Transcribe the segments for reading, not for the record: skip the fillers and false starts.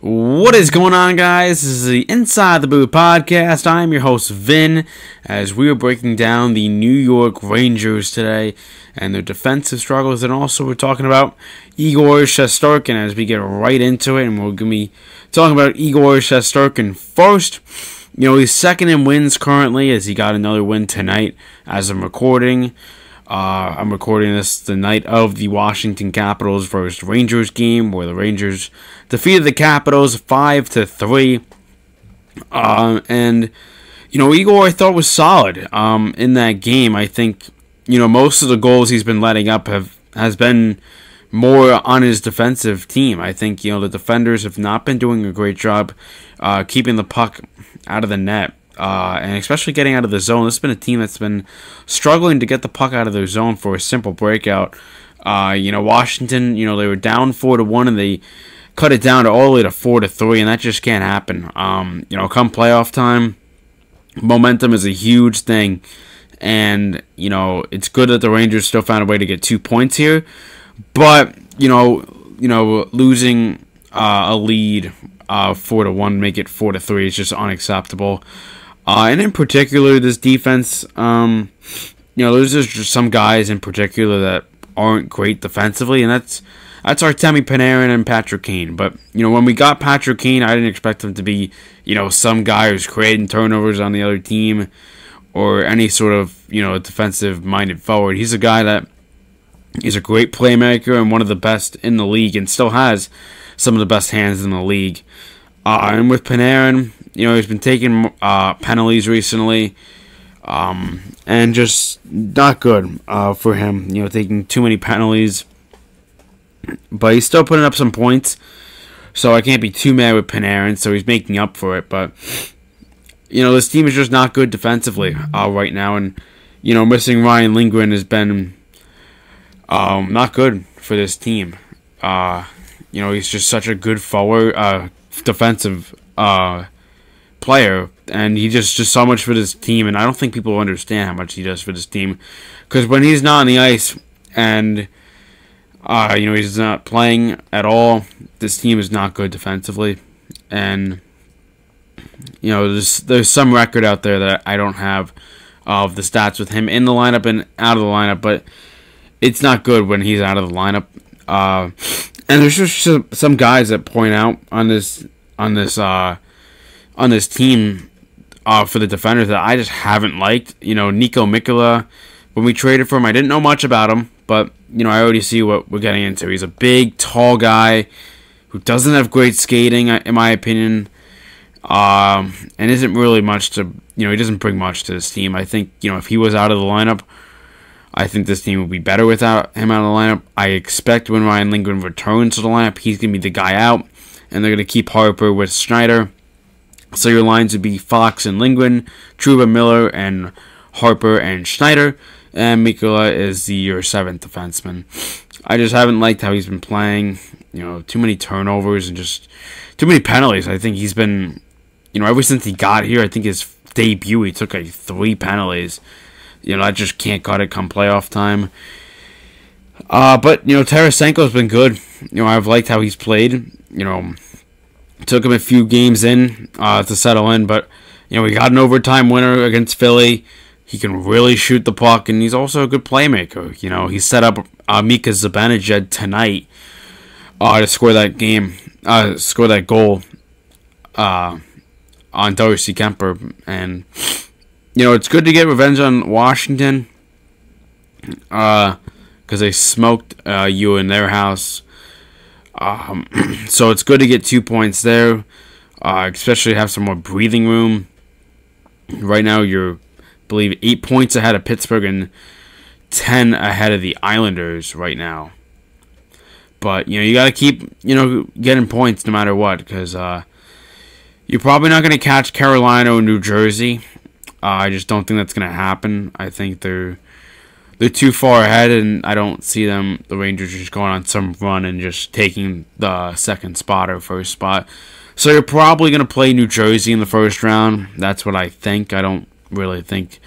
What is going on, guys? This is the Inside the Boot podcast. I'm your host, Vin, as we are breaking down the New York Rangers today and their defensive struggles, and also we're talking about Igor Shesterkin as we get right into it, and we're going to be talking about Igor Shesterkin first. You know, he's second in wins currently, as he got another win tonight as I'm recording. I'm recording this the night of the Washington Capitals versus Rangers game, where the Rangers defeated the Capitals 5-3. And you know, Igor I thought was solid in that game. I think most of the goals he's been letting up has been more on his defensive team. I think the defenders have not been doing a great job keeping the puck out of the net. And especially getting out of the zone. This has been a team that's been struggling to get the puck out of their zone for a simple breakout. Washington, they were down 4-1 and they cut it down to all the way to 4-3, and that just can't happen. Come playoff time, momentum is a huge thing, and it's good that the Rangers still found a way to get 2 points here, but losing a lead 4-1, make it 4-3 is just unacceptable. And in particular, this defense, there's just some guys in particular that aren't great defensively, and that's Artemi Panarin and Patrick Kane. But when we got Patrick Kane, I didn't expect him to be some guy who's creating turnovers on the other team or any sort of defensive-minded forward. He's a guy that is a great playmaker and one of the best in the league, and still has some of the best hands in the league. And with Panarin, he's been taking penalties recently, and just not good for him. Taking too many penalties, but he's still putting up some points, so I can't be too mad with Panarin. So he's making up for it, but this team is just not good defensively right now, and missing Ryan Lindgren has been not good for this team. He's just such a good forward, defensive player, and he just so much for this team, and I don't think people understand how much he does for this team, because when he's not on the ice and he's not playing at all, this team is not good defensively. And there's some record out there that I don't have of the stats with him in the lineup and out of the lineup, but it's not good when he's out of the lineup. And there's just some guys that point out on this team for the defenders that I just haven't liked. Nico Mikkola, when we traded for him, I didn't know much about him, but I already see what we're getting into. He's a big, tall guy who doesn't have great skating, in my opinion, and isn't really much to he doesn't bring much to this team. I think if he was out of the lineup, I think this team will be better without him out of the lineup. I expect when Ryan Lindgren returns to the lineup, he's going to be the guy out, and they're going to keep Harper with Schneider. So your lines would be Fox and Lindgren, Trouba, Miller, and Harper and Schneider, and Mikkola is your seventh defenseman. I just haven't liked how he's been playing. Too many turnovers and just too many penalties. I think he's been, ever since he got here, I think his debut, he took 3 penalties. I just can't cut it come playoff time. But, Tarasenko's been good. I've liked how he's played. Took him a few games in to settle in, but, we got an overtime winner against Philly. He can really shoot the puck, and he's also a good playmaker. He set up Mika Zibanejad tonight to score that goal on Darcy Kemper, and it's good to get revenge on Washington because they smoked you in their house. So it's good to get 2 points there, especially have some more breathing room. Right now, you're, I believe, 8 points ahead of Pittsburgh and 10 ahead of the Islanders right now. But, you got to keep, getting points no matter what, because you're probably not going to catch Carolina or New Jersey. I just don't think that's going to happen. I think they're too far ahead, and I don't see the Rangers just going on some run and just taking the second spot or first spot. So you're probably going to play New Jersey in the first round. That's what I think. I don't really think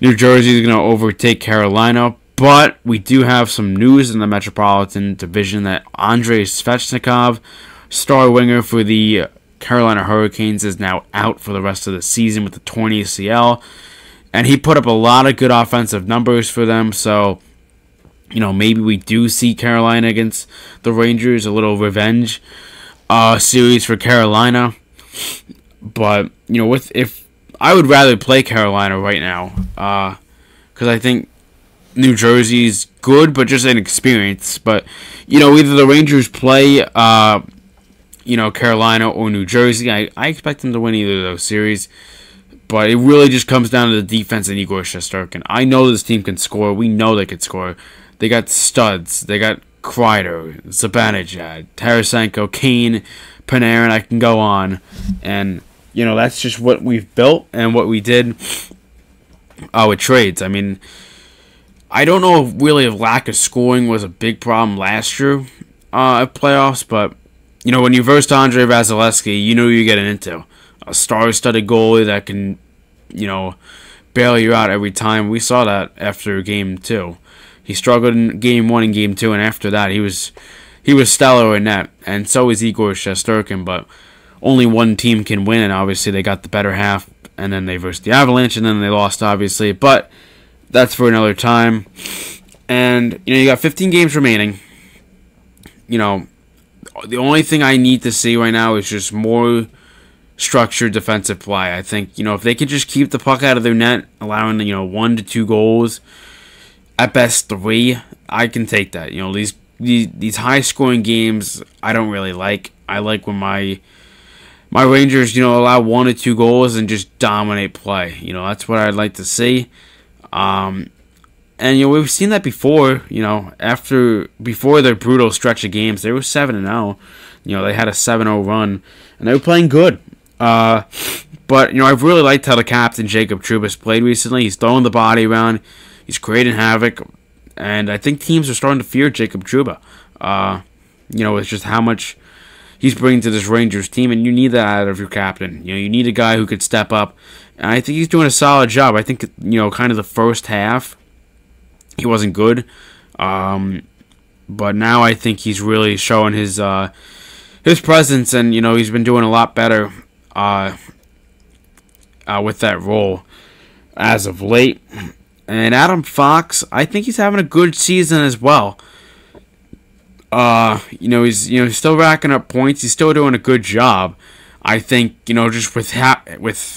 New Jersey is going to overtake Carolina, but we do have some news in the Metropolitan Division that Andrei Svechnikov star winger for the Carolina Hurricanes, is now out for the rest of the season with the torn ACL. And he put up a lot of good offensive numbers for them. So, maybe we do see Carolina against the Rangers, a little revenge series for Carolina. But, if I would rather play Carolina right now, because I think New Jersey's good, but just inexperienced. But, either the Rangers play, Carolina or New Jersey. I expect them to win either of those series. But it really just comes down to the defense and Igor Shesterkin. I know this team can score. We know they can score. They got studs. They got Kreider, Zibanejad, Tarasenko, Kane, Panarin. I can go on. And, that's just what we've built and what we did with trades. I mean, I don't know if really if lack of scoring was a big problem last year at playoffs. But, when you versed Andre Vasilevsky, you know you're getting into. A star-studded goalie that can, bail you out every time. We saw that after Game 2. He struggled in Game 1 and Game 2, and after that, he was stellar in that. And so is Igor Shesterkin, but only one team can win, and obviously they got the better half, and then they versed the Avalanche, and then they lost, obviously. But that's for another time. And, you got 15 games remaining. The only thing I need to see right now is just more structured defensive play. I think, if they could just keep the puck out of their net, allowing, 1 to 2 goals, at best 3, I can take that. These high-scoring games, I don't really like. I like when my Rangers, allow 1 or 2 goals and just dominate play. That's what I'd like to see. And, we've seen that before, before their brutal stretch of games. They were 7-0. They had a 7-0 run, and they were playing good. But, I've really liked how the captain, Jacob Trouba's played recently. He's throwing the body around. He's creating havoc. And I think teams are starting to fear Jacob Trouba. It's just how much he's bringing to this Rangers team. And you need that out of your captain. You need a guy who could step up. And I think he's doing a solid job. I think, kind of the first half, he wasn't good. But now I think he's really showing his presence. And, he's been doing a lot better with that role as of late. And Adam Fox, I think he's having a good season as well. He's still racking up points. He's still doing a good job. I think, just with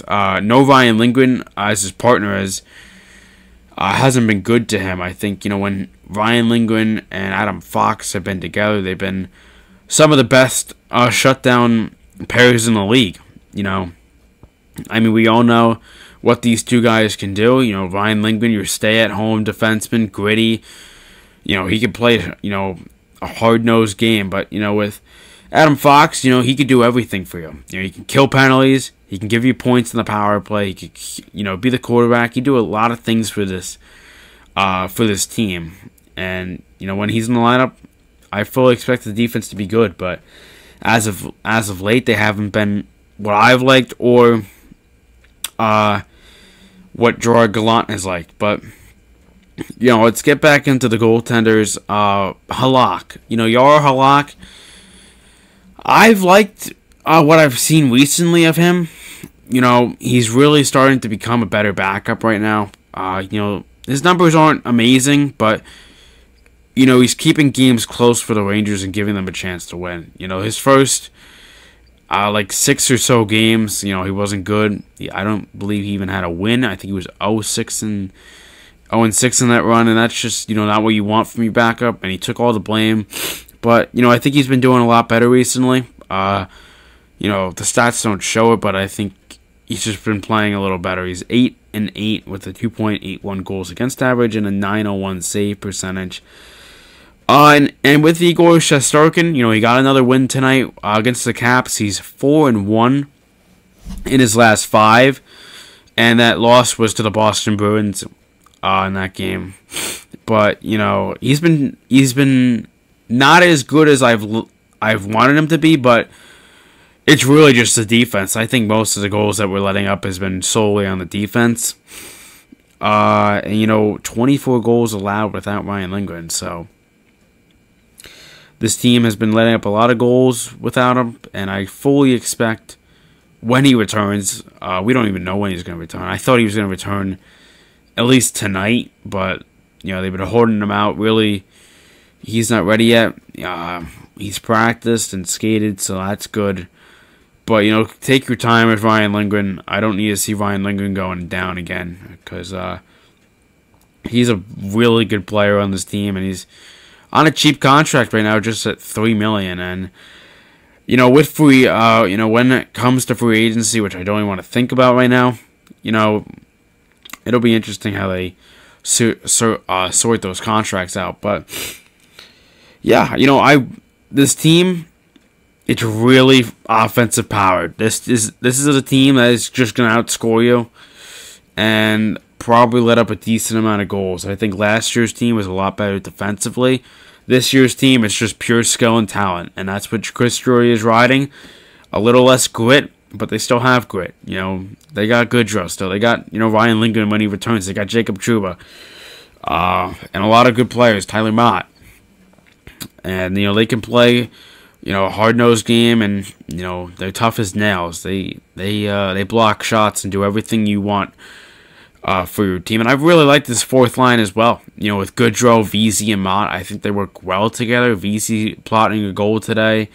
no Ryan Lindgren as his partner hasn't been good to him. I think, when Ryan Lindgren and Adam Fox have been together, they've been some of the best shutdown pairs in the league. I mean, we all know what these two guys can do. Ryan Lindgren, your stay-at-home defenseman, gritty. He could play, a hard-nosed game. But, with Adam Fox, he could do everything for you. He can kill penalties. He can give you points in the power play. He could, be the quarterback. He do a lot of things for this team. And, when he's in the lineup, I fully expect the defense to be good. But as of late, they haven't been what I've liked or what Gerard Gallant has liked. But, let's get back into the goaltenders. Halak. Yar Halak, I've liked what I've seen recently of him. He's really starting to become a better backup right now. His numbers aren't amazing, but, he's keeping games close for the Rangers and giving them a chance to win. His first 6 or so games, he wasn't good. I don't believe he even had a win. I think he was 0-6 and 0-6 in that run, and that's just, not what you want from your backup, and he took all the blame. But, I think he's been doing a lot better recently. The stats don't show it, but I think he's just been playing a little better. He's 8-8 with a 2.81 goals against average and a .901 save percentage. And with Igor Shesterkin, he got another win tonight against the Caps. He's 4-1 in his last 5, and that loss was to the Boston Bruins in that game. But he's been not as good as I've wanted him to be, but it's really just the defense. I think most of the goals that we're letting up has been solely on the defense. And 24 goals allowed without Ryan Lindgren, so This team has been letting up a lot of goals without him, and I fully expect when he returns, we don't even know when he's going to return. I thought he was going to return at least tonight, but they've been holding him out. Really, he's not ready yet. He's practiced and skated, so that's good. But take your time with Ryan Lindgren. I don't need to see Ryan Lindgren going down again, because he's a really good player on this team, and he's on a cheap contract right now, just at $3 million. And with free, when it comes to free agency, which I don't even want to think about right now, it'll be interesting how they sort those contracts out. But yeah, this team, it's really offensive powered. This is a team that is just gonna outscore you, and probably let up a decent amount of goals. I think last year's team was a lot better defensively. This year's team is just pure skill and talent, and that's what Chris Drury is riding. A little less grit, but they still have grit. They got Goodrow still. They got Ryan Lindgren when he returns. They got Jacob Trouba, and a lot of good players. Tyler Mott, and they can play a hard-nosed game, and they're tough as nails. They block shots and do everything you want for your team. And I really like this fourth line as well. With Goodrow, VZ, and Mott, I think they work well together. VZ plotting a goal today.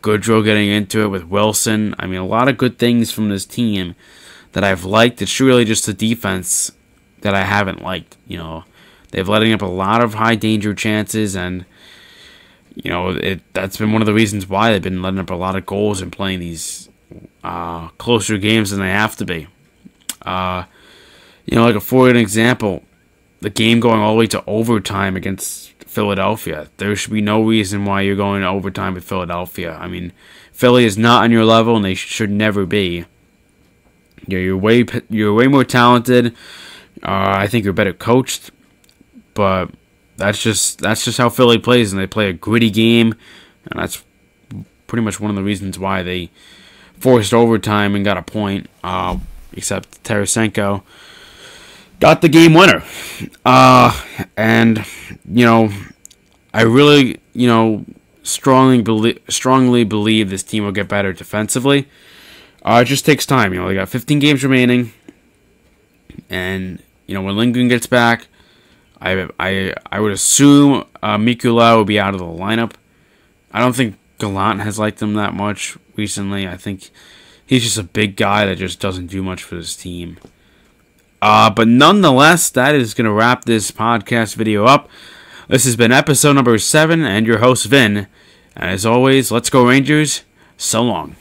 Goodrow getting into it with Wilson. I mean, a lot of good things from this team that I've liked. It's really just the defense that I haven't liked. They've letting up a lot of high danger chances, and that's been one of the reasons why they've been letting up a lot of goals and playing these closer games than they have to be. For an example, the game going all the way to overtime against Philadelphia. There should be no reason why you're going to overtime with Philadelphia. I mean, Philly is not on your level, and they should never be. You're way more talented. I think you're better coached, but that's just how Philly plays, and they play a gritty game, and that's pretty much one of the reasons why they forced overtime and got a point. Except Tarasenko got the game winner. And I really strongly believe this team will get better defensively. It just takes time. They got 15 games remaining, and when Lindgren gets back, I would assume Mikula will be out of the lineup. I don't think Gallant has liked him that much recently. I think he's just a big guy that just doesn't do much for this team. But nonetheless, that is going to wrap this podcast video up. This has been episode number 7, and your host, Vin. And as always, let's go Rangers. So long.